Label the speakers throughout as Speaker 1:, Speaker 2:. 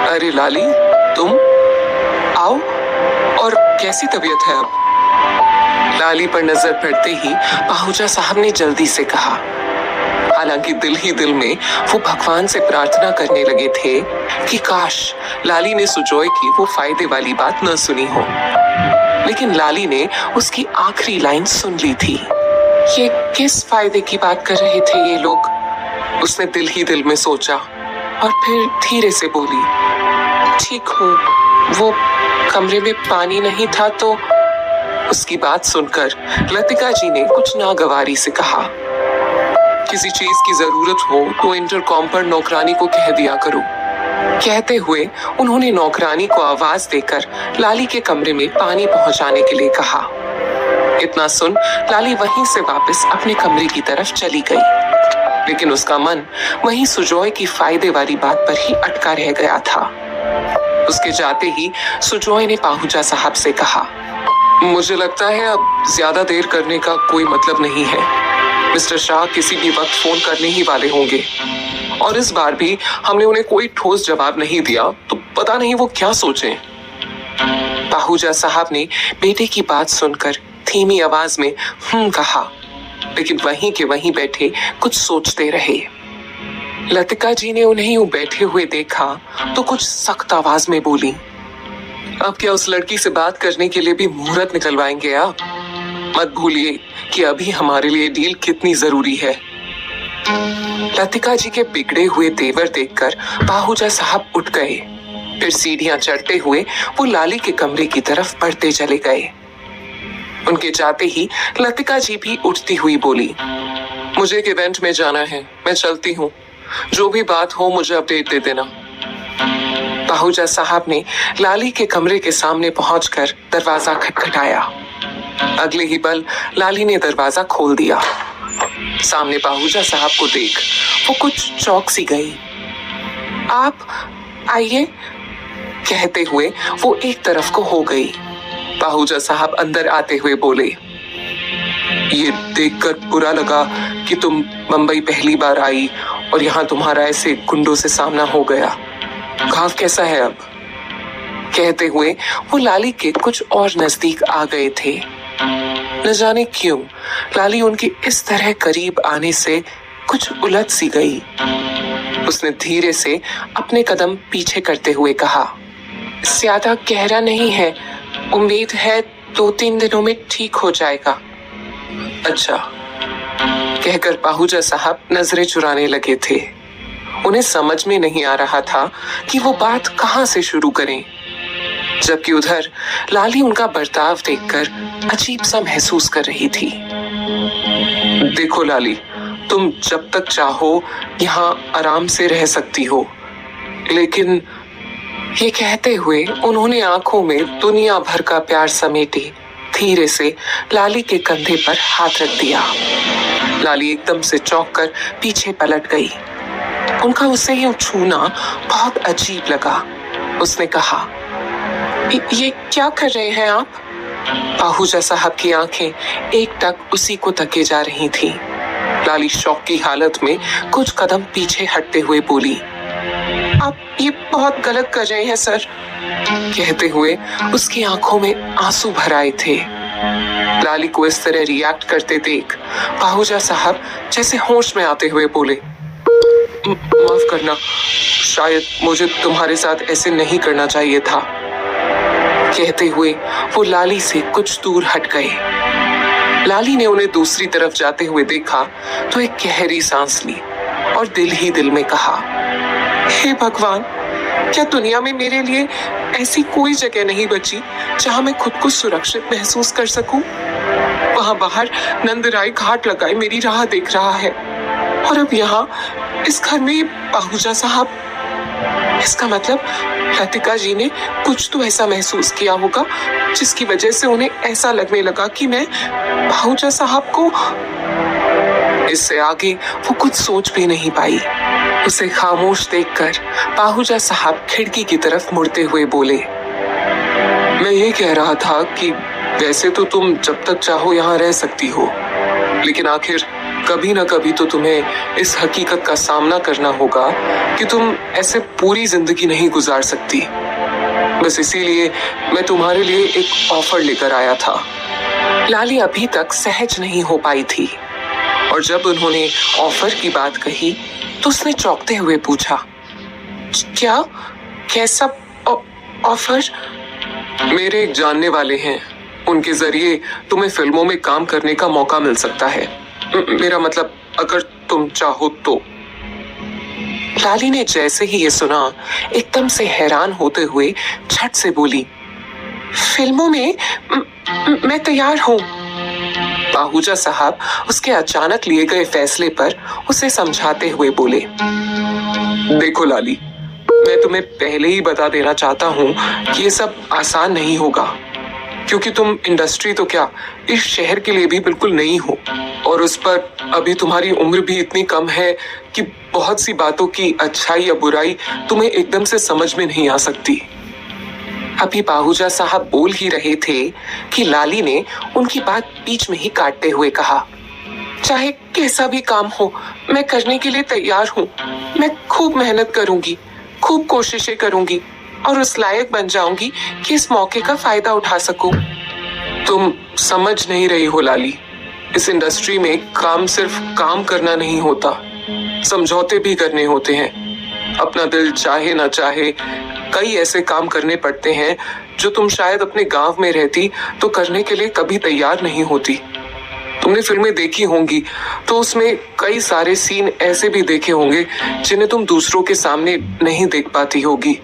Speaker 1: अरे लाली, तुम आओ। और कैसी तबीयत है अब? लाली पर नजर पड़ते ही पाहुजा साहब ने जल्दी से कहा। हालांकि दिल ही दिल में वो भगवान से प्रार्थना करने लगे थे कि काश लाली ने सुजॉय की वो फायदे वाली बात न सुनी हो। लेकिन लाली ने उसकी आखिरी लाइन सुन ली थी। ये किस फायदे की बात कर रहे थे ये लोग? उसने दिल ही दिल में सोचा और फिर धीरे से बोली, ठीक हूँ, वो कमरे में पानी नहीं था तो। उसकी बात सुनकर लतिका जी ने कुछ नागवारी से कहा, किसी चीज की जरूरत हो तो इंटरकॉम पर नौकरानी को कह दिया करो। कहते हुए उन्होंने नौकरानी को आवाज देकर लाली के कमरे में पानी पहुंचाने के लिए कहा। इतना सुन लाली वहीं से वापस अपने कमरे की तरफ चली गई, लेकिन उसका मन वहीं सुजॉय की फायदे वाली बात पर ही अटका रह गया था। उसके जाते ही सुजॉय ने पाहुजा साहब से कहा, मुझे लगता है अब ज्यादा देर करने का कोई मतलब नहीं है। मिस्टर शाह किसी भी वक्त फोन करने ही वाले होंगे, और इस बार भी हमने उन्हें कोई ठोस जवाब नहीं दिया तो पता नहीं वो क्या सोचें। पाहुजा साहब ने बेटे की बात सुनकर धीमी आवाज में कहा, लेकिन वहीं के वहीं बैठे कुछ सोचते रहे। लतिका जी ने उन्हें यूं बैठे हुए देखा तो कुछ सख्त आवाज में बोली, अब क्या उस लड़की से बात करने के लिए भी मुहूर्त निकलवाएंगे आप? मत भूलिए कि अभी हमारे लिए डील कितनी जरूरी है। लतिका जी के बिगड़े हुए तेवर देखकर पाहुजा साहब उठ गए। फिर सीढ़ियां चढ़ते हुए वो लाली के कमरे की तरफ बढ़ते चले गए। उनके जाते ही लतिका जी भी उठती हुई बोली, मुझे एक इवेंट में जाना है, मैं चलती हूँ। जो भी बात हो मुझे अपडेट दे देना। पाहुजा साहब ने लाली के कमरे के सामने पहुंचकर दरवाजा खटखटाया। अगले ही पल लाली ने दरवाजा खोल दिया। सामने पाहुजा साहब को देख वो कुछ चौंक सी गई। आप आइए, कहते हुए वो एक तरफ को हो गई। पाहुजा साहब अंदर आते हुए बोले, ये देखकर बुरा लगा कि तुम मुंबई पहली बार आई और यहाँ तुम्हारा ऐसे गुंडों से सामना हो गया। घाव कैसा है अब? कहते हुए वो लाली के कुछ और नजदीक आ गए थे। न जाने क्यों लाली उनके इस तरह करीब आने से कुछ उलझ सी गई। उसने धीरे से अपने कदम पीछे करते हुए कहा, ज्यादा गहरा नहीं है, उम्मीद है 2-3 दिनों में ठीक हो जाएगा। अच्छा, कहकर पाहुजा साहब नजरें चुराने लगे थे। उन्हें समझ में नहीं आ रहा था कि वो बात कहां से शुरू करें, जबकि उधर लाली उनका बर्ताव देखकर अजीब सा महसूस कर रही थी। देखो लाली, तुम जब तक चाहो यहाँ आराम से रह सकती हो, लेकिन ये कहते हुए उन्होंने आंखों में दुनिया भर का प्यार समेटे धीरे से लाली के कंधे पर हाथ रख दिया। लाली एकदम से चौंक कर पीछे पलट गई। उनका उसे यूं छूना बहुत अजीब लगा। उसने कहा, ये क्या कर रहे हैं आप? पाहुजा साहब की आंखें एकटक उसी को तके जा रही थीं। लाली शौक की हालत में कुछ कदम पीछे हटते हुए बोली, आप ये बहुत गलत कर रहे हैं सर। कहते हुए उसकी आंखों में आंसू भर आए थे। लाली को इस तरह रिएक्ट करते देख पाहुजा साहब जैसे होश में आते हुए बोले, माफ करना, शायद मुझे तुम्हारे साथ ऐसे नहीं करना चाहिए था। कहते हुए वो लाली से कुछ दूर हट गए। लाली ने उन्हें दूसरी तरफ जाते हुए देखा तो एक गहरी सांस ली और दिल ही दिल में कहा, हे भगवान, क्या दुनिया में मेरे लिए ऐसी कोई जगह नहीं बची जहां मैं खुद को सुरक्षित महसूस कर सकूं? वहां बाहर नंदराय घाट लगाए मेरी राह देख रहा है, और अब यहाँ इस घर में पाहुजा साहब। इसका मतलब लतिका जी ने कुछ तो ऐसा महसूस किया होगा जिसकी वजह से उन्हें ऐसा लगने लगा कि मैं पाहुजा साहब को। इससे आगे वो कुछ सोच भी नहीं पाई। उसे खामोश देखकर पाहुजा साहब खिड़की की तरफ मुड़ते हुए बोले, मैं ये कह रहा था कि वैसे तो तुम जब तक चाहो यहाँ रह सकती हो, लेकिन आखिर कभी ना कभी तो तुम्हें इस हकीकत का सामना करना होगा कि तुम ऐसे पूरी जिंदगी नहीं गुजार सकती। बस इसीलिए मैं तुम्हारे लिए एक ऑफर लेकर आया था। लाली अभी तक सहज नहीं हो पाई थी और जब उन्होंने ऑफर की बात कही तो उसने चौंकते हुए पूछा, क्या? कैसा ऑफर? मेरे एक जानने वाले हैं, उनके जरिए तुम्हें फिल्मों में काम करने का मौका मिल सकता है। मेरा मतलब, अगर तुम चाहो तो। लाली ने जैसे ही ये सुना एकदम से हैरान होते हुए झट से बोली, फिल्मों में मैं तैयार हूं। पाहूजा साहब उसके अचानक लिए गए फैसले पर उसे समझाते हुए बोले, देखो लाली, मैं तुम्हें पहले ही बता देना चाहता हूं कि ये सब आसान नहीं होगा, क्योंकि तुम इंडस्ट्री तो क्या, इस शहर के लिए भी बिल्कुल नहीं हो, और उस पर अभी तुम्हारी उम्र भी इतनी कम है कि बहुत सी बातों की अच्छाई या बुराई तुम्हें एकदम से समझ में नहीं आ सकती। अभी पाहूजा साहब बोल ही रहे थे कि लाली ने उनकी बात बीच में ही काटते हुए कहा, चाहे कैसा भी काम हो, मैं करने के लिए तैयार हूँ। मैं खूब मेहनत करूंगी, खूब कोशिशें करूंगी और उस लायक बन जाऊंगी कि इस मौके का फायदा उठा सकूं। तुम समझ नहीं रही हो लाली, इस इंडस्ट्री में काम सिर्फ काम करना नहीं होता, समझौते भी करने होते हैं। अपना दिल चाहे ना चाहे कई ऐसे काम करने पड़ते हैं जो तुम शायद अपने गांव में रहती तो करने के लिए कभी तैयार नहीं होती। तुमने फिल्में देखी होंगी तो उसमें कई सारे सीन ऐसे भी देखे होंगे जिन्हें तुम दूसरों के सामने नहीं देख पाती होगी।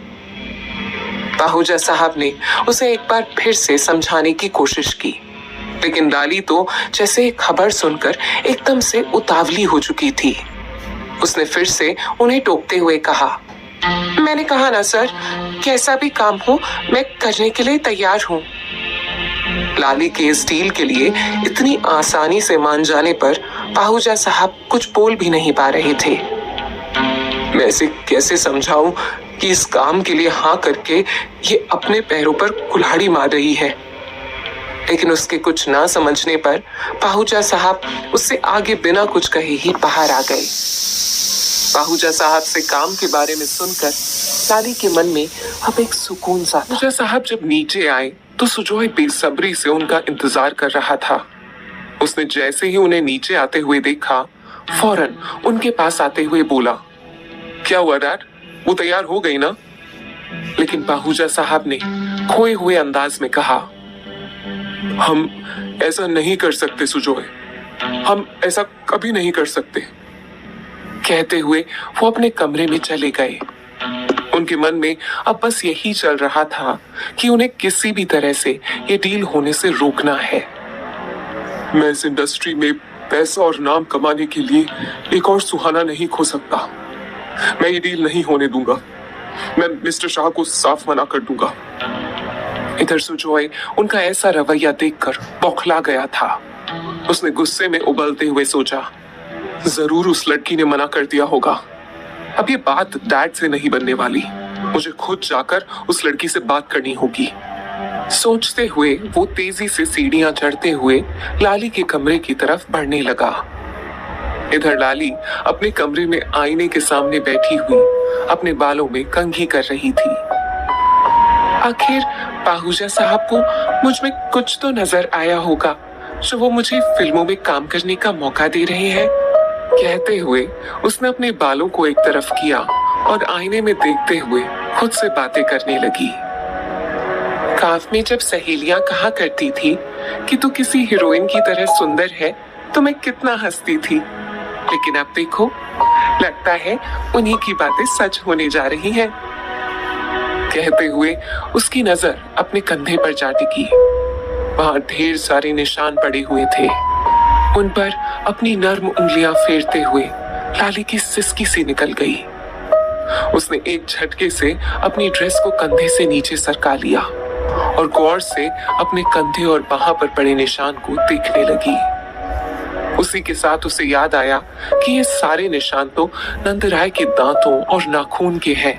Speaker 1: पाहूजा साहब ने उसे एक बार फिर से समझाने की कोशिश की, लेकिन लाली तो जैसे खबर सुनकर एकदम से उतावली हो चुकी थी। उसने फिर से उन्हें टोकते हुए कहा, मैंने कहा ना सर, कैसा भी काम हो मैं करने के लिए तैयार हूँ। लाली के इस डील के लिए इतनी आसानी से मान जाने पर पाहूजा साहब कुछ बोल भी नहीं पा रहे थे। मैं इसे कैसे समझाऊं कि इस काम के लिए हाँ करके ये अपने पैरों पर कुल्हाड़ी मार रही है। लेकिन उसके कुछ ना समझने पर पाहूजा साहब उससे आगे बिना कुछ कहे ही बाहर आ गए। पाहूजा साहब से काम के बारे में सुनकर लाली के मन में अब एक सुकून सा था। पाहूजा साहब जब नीचे आए तो सुजोय बेसब्री से उनका इंतजार कर रहा था। उसने जैसे ही उन्हें नीचे आते हुए देखा, फौरन उनके पास आते हुए बोला, क्या हुआ डैड, वो तैयार हो गई ना? लेकिन पाहूजा साहब ने खोए हुए अंदाज में कहा, हम ऐसा नहीं कर सकते सुजोय, हम ऐसा कभी नहीं कर सकते। कहते हुए वो अपने कमरे में चले गए। उनके मन में अब बस यही चल रहा था कि उन्हें किसी भी तरह से ये डील होने से रोकना है। मैं इस इंडस्ट्री में पैसा और नाम कमाने के लिए एक और सुहाना नहीं खो सकता। मैं ये डील नहीं होने दूंगा। मैं मिस्टर शाह को साफ मना कर दूंगा। इधर सुजोय उनका ऐसा रवैया देखकर बौखला गया था। उसने गुस्से में उबलते हुए सोचा, जरूर उस लड़की ने मना कर दिया होगा। अब ये बात डैड से नहीं बनने वाली, मुझे खुद जाकर उस लड़की से बात करनी होगी। सोचते हुए वो तेजी से सीढ़ियां चढ़ते हुए लाली के कमरे की तरफ बढ़ने लगा। इधर लाली अपने कमरे में आईने के सामने बैठी हुई अपने बालों में कंघी कर रही थी। आखिर पाहूजा साहब को मुझ में कुछ तो नजर आया होगा जो वो मुझे फिल्मों में काम करने का मौका दे रहे हैं। कहते हुए उसने अपने बालों को एक तरफ किया और आईने में देखते हुए खुद से बातें करने लगी। काफ में जब सहेलियां कहा करती थी कि तू किसी हीरोइन की तरह सुंदर है तो मैं कितना हंसती थी, लेकिन अब देखो, लगता है उन्हीं की बातें सच होने जा रही हैं। कहते हुए उसकी नजर अपने कंधे पर जा टिकी। वहां ढेर सारे निशान पड़े हुए थे। उन पर अपनी नर्म उंगलियां फेरते हुए लाली की सिसकी सी निकल गई। उसने एक झटके से अपनी ड्रेस को कंधे से नीचे सरका लिया और गौर से अपने कंधे और बाह पर पड़े निशान को देखने लगी। उसी के साथ उसे याद आया कि ये सारे निशान तो नंदराय के दांतों और नाखून के हैं,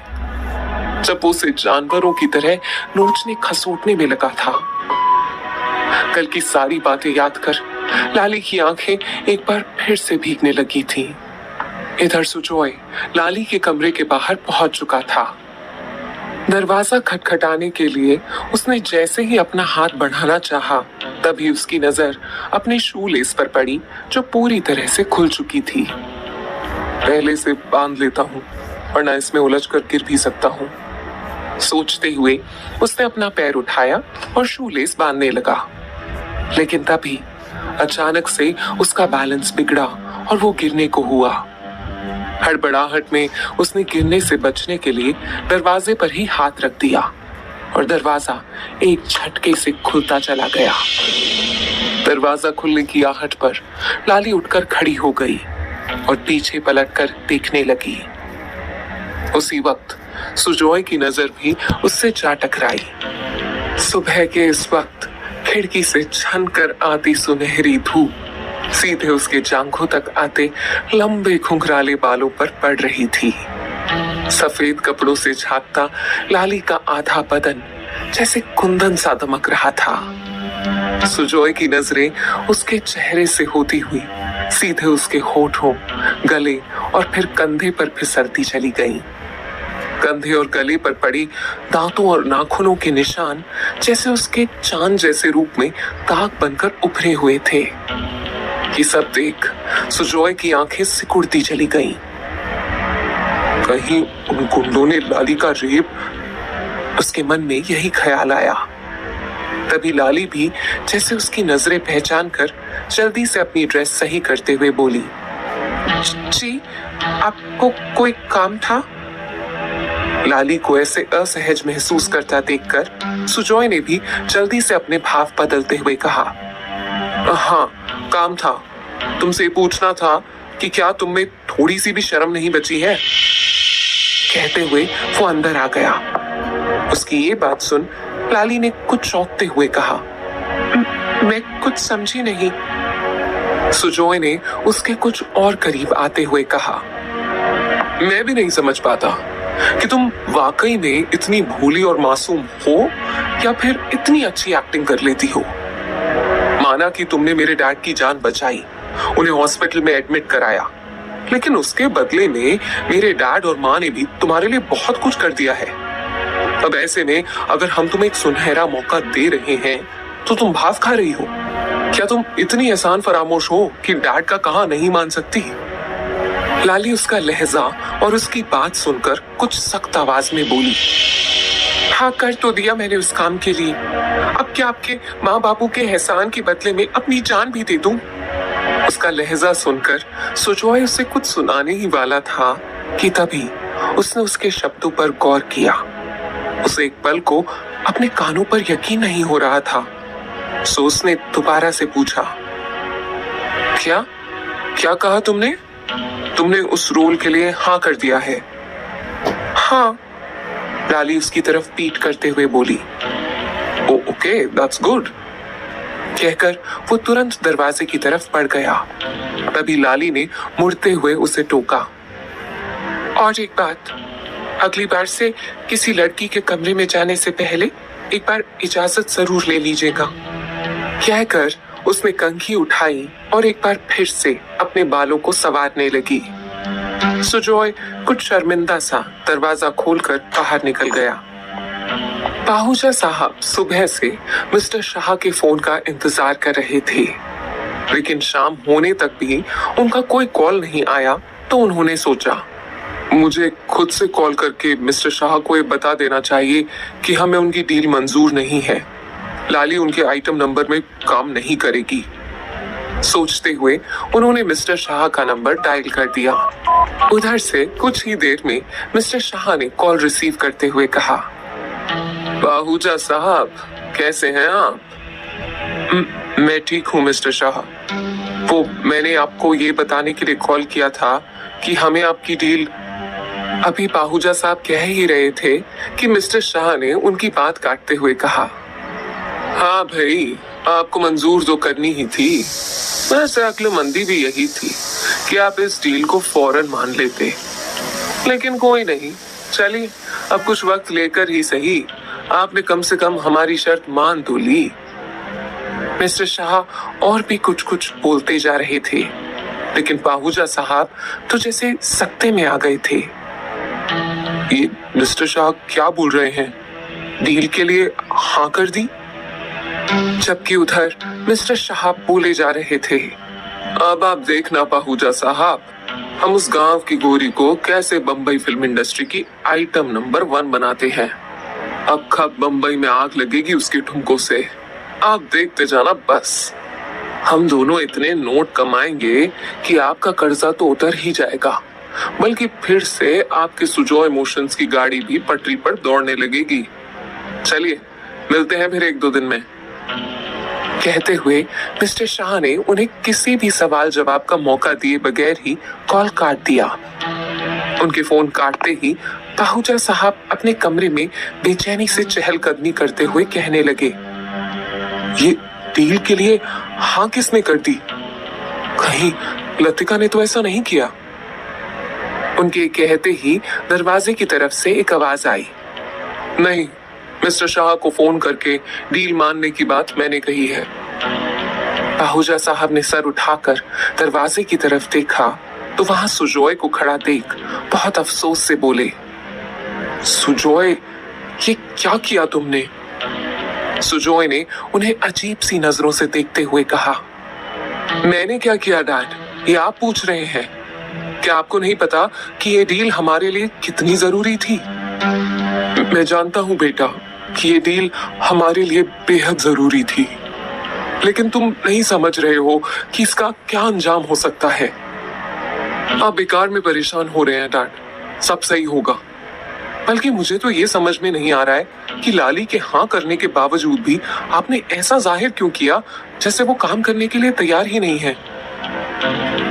Speaker 1: जब वो उसे जानवरों की तरह नोचने खसोटने में लगा था। कल की सारी बातें याद कर लाली की आंखें एक बार फिर से भीगने लगी थीं। इधर सुजॉय लाली के कमरे के बाहर पहुंच चुका था। दरवाजा खटखटाने के लिए उसने जैसे ही अपना हाथ बढ़ाना चाहा, तभी उसकी नजर अपने शू लेस पर पड़ी जो पूरी तरह से खुल चुकी थी। पहले से बांध लेता हूँ, वरना इसमें उलझ कर गिर भी सकता हूँ, सोचते हुए उसने अपना पैर उठाया और शू लेस बांधने लगा। लेकिन तभी अचानक से उसका बैलेंस बिगड़ा और वो गिरने को हुआ। हड़बड़ाहट में उसने गिरने से बचने के लिए दरवाजे पर ही हाथ रख दिया और दरवाजा एक झटके से खुलता चला गया। दरवाजा खुलने की आहट पर लाली उठकर खड़ी हो गई और पीछे पलटकर देखने लगी। उसी वक्त सुजॉय की नजर भी उससे जा टकराई। सुबह के इस वक्त खिड़की से छनकर आती सुनहरी धूप सीधे उसके जांघों तक आते लंबे घुंघराले बालों पर पड़ रही थी। सफेद कपड़ों से झांकता लाली का आधा बदन जैसे कुंदन सा दमक रहा था। सुजॉय की नजरें उसके चेहरे से होती हुई सीधे उसके होठों, गले और फिर कंधे पर फिसलती चली गईं। कंधे और गले पर पड़ी दांतों और नाखूनों के निशान जैसे उसके चांद जैसे रूप में दाग बनकर उभरे हुए थे। ये सब देख सुजॉय की आंखें सिकुड़ती चली गईं। कहीं उन गुंडों ने लाली का रेप, उसके मन में यही ख्याल आया। तभी लाली भी जैसे उसकी नजरें पहचान कर जल्दी से अपनी ड्रेस सही करते हुए बोली, जी आपको कोई काम था? लाली को ऐसे असहज महसूस करता देखकर सुजॉय ने भी जल्दी से अपने भाव बदलते हुए कहा, हाँ काम था, तुमसे पूछना था कि क्या तुम में थोड़ी सी भी शर्म नहीं बची है। कहते हुए वो अंदर आ गया। उसकी ये बात सुन लाली ने कुछ चौंकते हुए कहा, मैं कुछ समझी नहीं। सुजॉय ने उसके कुछ और करीब आते हुए कहा, मैं भी नहीं समझ पाता कि तुम वाकई में इतनी भोली और मासूम हो या फिर इतनी अच्छी एक्टिंग कर लेती हो। माना कि तुमने मेरे डैड की जान बचाई, उन्हें हॉस्पिटल में एडमिट कराया, लेकिन उसके बदले में मेरे डैड और माँ ने भी तुम्हारे लिए बहुत कुछ कर दिया है। अब ऐसे में अगर हम तुम्हें एक सुनहरा मौका दे रहे हैं तो तुम भाव खा रही हो। क्या तुम इतनी आसान फरामोश हो कि डैड का कहा नहीं मान सकती? लाली उसका लहजा और उसकी बात सुनकर कुछ सख्त आवाज में बोली, हाँ कर तो दिया मैंने उस काम के लिए, अब क्या आपके माँ बापू के एहसान के बदले में अपनी जान भी दे दूं? उसका लहजा सुनकर सुजॉय उसे कुछ सुनाने ही वाला था कि तभी उसने उसके शब्दों पर गौर किया। उसे एक पल को अपने कानों पर यकीन नहीं हो रहा था। सो उसने दोबारा से पूछा, क्या क्या कहा तुमने? तुमने उस रोल के लिए हाँ कर दिया है? हाँ, लाली उसकी तरफ पीठ करते हुए बोली। Okay, that's good. कहकर वो तुरंत दरवाजे की तरफ बढ़ गया। तभी लाली ने मुड़ते हुए उसे टोका, और एक बात, अगली बार से किसी लड़की के कमरे में जाने से पहले एक बार इजाजत जरूर ले लीजिएगा। कहकर उसने कंघी उठाई और एक बार फिर से अपने बालों को संवारने लगी। सुजॉय कुछ शर्मिंदा सा दरवाजा खोलकर बाहर निकल गया। पाहुजा साहब सुबह से मिस्टर शाह के फोन का इंतजार कर रहे थे, लेकिन शाम होने तक भी उनका कोई कॉल नहीं आया। तो उन्होंने सोचा, मुझे खुद से कॉल करके मिस्टर शाह को ये बता देना चाहिए कि हमें उनकी डील मंजूर नहीं है। लाली उनके आइटम नंबर में काम नहीं करेगी। सोचते हुए उन्होंने मिस्टर शाह का नंबर डायल कर दिया। उधर से कुछ ही देर में मिस्टर शाह ने कॉल रिसीव करते हुए कहा, पाहुजा साहब कैसे हैं आप? मैं ठीक हूँ मिस्टर शाह। वो मैंने आपको ये बताने के लिए कॉल किया था कि हमें आपकी डील। अभी पाहुजा साहब कह ही रहे थे कि मिस्टर शाह ने उनकी बात काटते हुए कहा, हाँ भाई, आपको मंजूर जो करनी ही थी। वैसे अक्लमंदी भी यही थी कि आप इस डील को फौरन मान लेते, लेकिन कोई नहीं, चलिए अब कुछ वक्त लेकर ही सही, आपने कम से कम हमारी शर्त मान तो ली। मिस्टर शाह और भी कुछ कुछ बोलते जा रहे थे, लेकिन पाहूजा साहब तो जैसे सकते में आ गए थे। ये मिस्टर शाह क्या बोल रहे हैं? डील के लिए हाँ कर दी? जबकि उधर मिस्टर शाह बोले जा रहे थे, अब आप देखना पाहूजा साहब, हम उस गांव की गोरी को कैसे बंबई फिल्म इंडस्ट्री की आइटम नंबर 1 बनाते हैं। अब कब बंबई में आग लगेगी उसके ठुमकों से, आप देखते जाना बस। हम दोनों इतने नोट कमाएंगे कि आपका कर्जा तो उतर ही जाएगा, बल्कि फिर से आपके सुजो इमोशंस की गाड़ी भी पटरी पर दौड़ने लगेगी। चलिए मिलते हैं फिर 1-2 दिन में। कहते हुए मिस्टर शाह ने उन्हें किसी भी सवाल जवाब का मौका दिए बगैर ही कॉल काट दिया। उनके फोन काटते ही पाहूजा साहब अपने कमरे में बेचैनी से चहलकदमी करते हुए कहने लगे, ये डील के लिए हाँ किसने कर दी? कहीं लतिका ने तो ऐसा नहीं किया? उनके कहते ही दरवाजे की तरफ से एक आवाज आई, नहीं, मिस्टर शाह को फोन करके डील मानने की बात मैंने कही है। पाहूजा साहब ने सर उठाकर दरवाजे की तरफ देखा तो वहां सुजोय को खड़ा देख बहुत अफसोस से बोले, सुजोय, ये क्या किया तुमने? सुजोय ने उन्हें अजीब सी नजरों से देखते हुए कहा, मैंने क्या किया डैड, ये आप पूछ रहे हैं? क्या आपको नहीं पता कि ये डील हमारे लिए कितनी जरूरी थी? मैं जानता हूं बेटा कि ये डील हमारे लिए बेहद जरूरी थी, लेकिन तुम नहीं समझ रहे हो कि इसका क्या अंजाम हो सकता है। आप बेकार में परेशान हो रहे हैं डैड, सब सही होगा। बल्कि मुझे तो ये समझ में नहीं आ रहा है कि लाली के हाँ करने के बावजूद भी आपने ऐसा जाहिर क्यों किया जैसे वो काम करने के लिए तैयार ही नहीं है।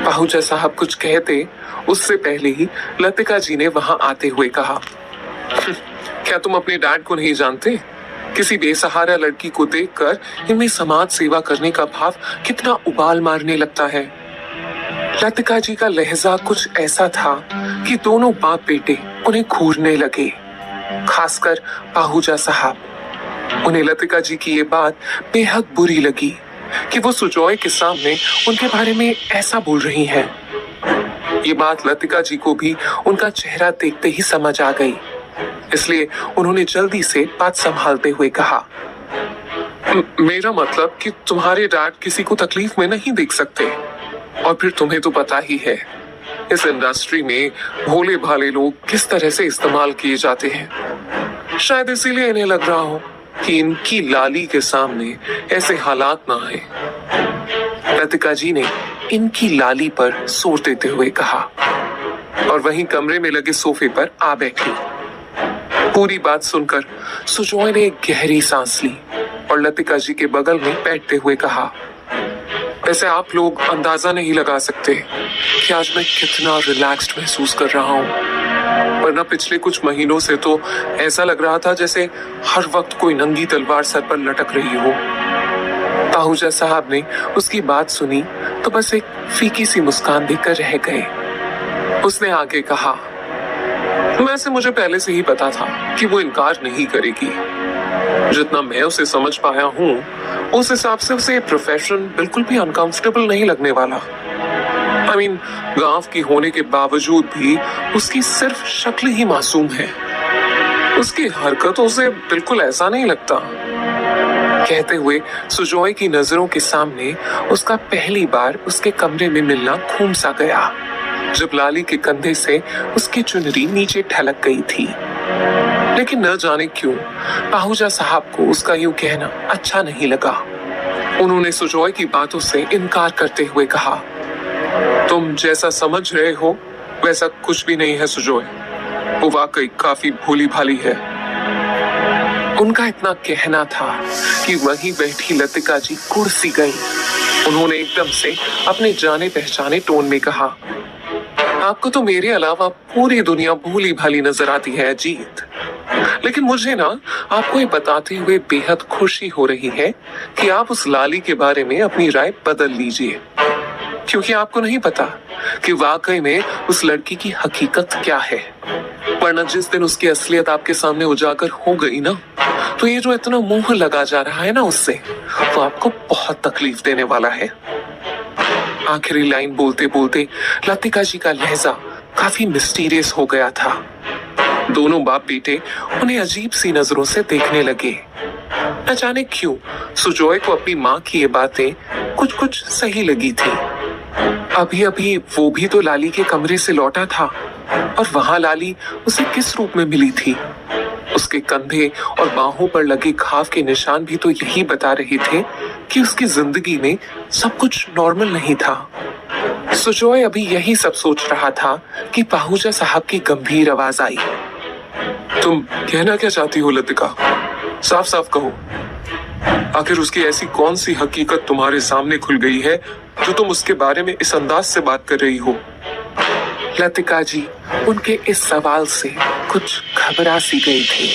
Speaker 1: पाहूजा साहब कुछ कहते उससे पहले ही लतिका जी ने वहां आते हुए कहा, क्या तुम अपने डैड को नहीं जानते? किसी बेसहारा लड़की को देखकर इनमें समाज सेवा करने का भाव कितना उबाल मारने लगता है। लतिका जी का लहजा कुछ ऐसा था कि दोनों बाप बेटे उन्हें घूरने लगे, खासकर पाहूजा साहब। उन्हें लतिका जी की ये बात बेहद बुरी लगी कि वो सुजोय के सामने उनके बारे में ऐसा बोल रही हैं। ये बात लतिका जी को भी उनका चेहरा देखते ही समझ आ गई, इसलिए उन्होंने जल्दी से बात संभालते हुए कहा, मेरा मतलब कि तुम्हारे डैड किसी को तकलीफ में नहीं देख सकते, और फिर तुम्हें तो पता ही है इस इंडस्ट्री में भोले भाले लोग किस तरह से इस्तेमाल किए जाते हैं। शायद इसीलिए इन्हें लग रहा हो कि इनकी लाली के सामने ऐसे हालात ना आए। लतिका जी ने इनकी लाली पर जोर देते हुए कहा और वहीं कमरे में लगे सोफे पर आ बैठी। पूरी बात सुनकर सुजोय ने एक गहरी सांस ली और लतिका जी के बगल में बैठते हुए कहा, वैसे आप लोग अंदाजा नहीं लगा सकते कि आज मैं कितना रिलैक्स्ड महसूस कर रहा हूँ, वरना पिछले कुछ महीनों से तो ऐसा लग रहा था जैसे हर वक्त कोई नंगी तलवार सर पर लटक रही हो। पाहूजा साहब ने उसकी बात सुनी तो बस एक फीकी सी मुस्कान देकर रह गए। उसने आगे कहा, वैसे मुझे पहले से ही पता था कि वो इनकार नहीं करेगी। जितना मैं उसे समझ पाया हूँ उस हिसाब से उसे प्रोफेशन बिल्कुल भी अनकंफर्टेबल नहीं लगने वाला। I mean, गांव की होने के बावजूद भी उसकी सिर्फ शक्ल ही मासूम है, उसकी हरकतों से बिल्कुल ऐसा नहीं लगता। कहते हुए सुजोय की नजरों के सामने उसका पहली बार उसके कमरे में मिलना घूम सा गया, जब लाली के कंधे से उसकी चुनरी नीचे ढलक गई थी। लेकिन न जाने क्यों पाहूजा साहब को उसका यूं कहना अच्छा नहीं लगा। उन्होंने सुजोय की बातों से इनकार करते हुए कहा, तुम जैसा समझ रहे हो वैसा कुछ भी नहीं है सुजोय, वो वाकई काफी भोली भाली है। उनका इतना कहना था कि वहीं बैठी लतिका जी कुर्सी गई। उन्होंने एकदम से अपने जाने पहचाने टोन में कहा, आपको तो मेरे अलावा पूरी दुनिया भोली भाली नजर आती है अजीत, लेकिन मुझे ना आपको ये बताते हुए बेहद खुशी हो रही है कि आप उस लाली के बारे में अपनी राय बदल लीजिए, क्योंकि आपको नहीं पता कि वाकई में उस लड़की की हकीकत क्या है। वरना जिस दिन उसकी असलियत आपके सामने उजागर हो गई ना, तो ये जो इतना मुंह लगा जा रहा है ना उससे, वो आपको बहुत तकलीफ देने वाला है। आखिरी लाइन बोलते बोलते लतिका जी का लहजा काफी मिस्टीरियस हो गया था। दोनों बाप बेटे उन्हें अजीब सी नजरों से देखने लगे। न जाने क्यों सुजॉय को अपनी माँ की ये बातें कुछ कुछ सही लगी थी। अभी अभी वो भी तो लाली के कमरे से लौटा था और वहां लाली उसे किस रूप में मिली थी। उसके कंधे और बाहों पर लगे घाव के निशान भी तो यही बता रहे थे कि उसकी जिंदगी में सब कुछ नॉर्मल नहीं था। सुजॉय अभी यही सब सोच रहा था कि पाहुजा साहब की गंभीर आवाज आई। तुम कहना क्या चाहती हो लतिका? साफ साफ कहो। आखिर उसकी ऐसी कौन सी हकीकत तुम्हारे सामने खुल गई है जो तुम उसके बारे में इस अंदाज से बात कर रही हो? लतिका जी उनके इस सवाल से कुछ घबरा सी गई थी।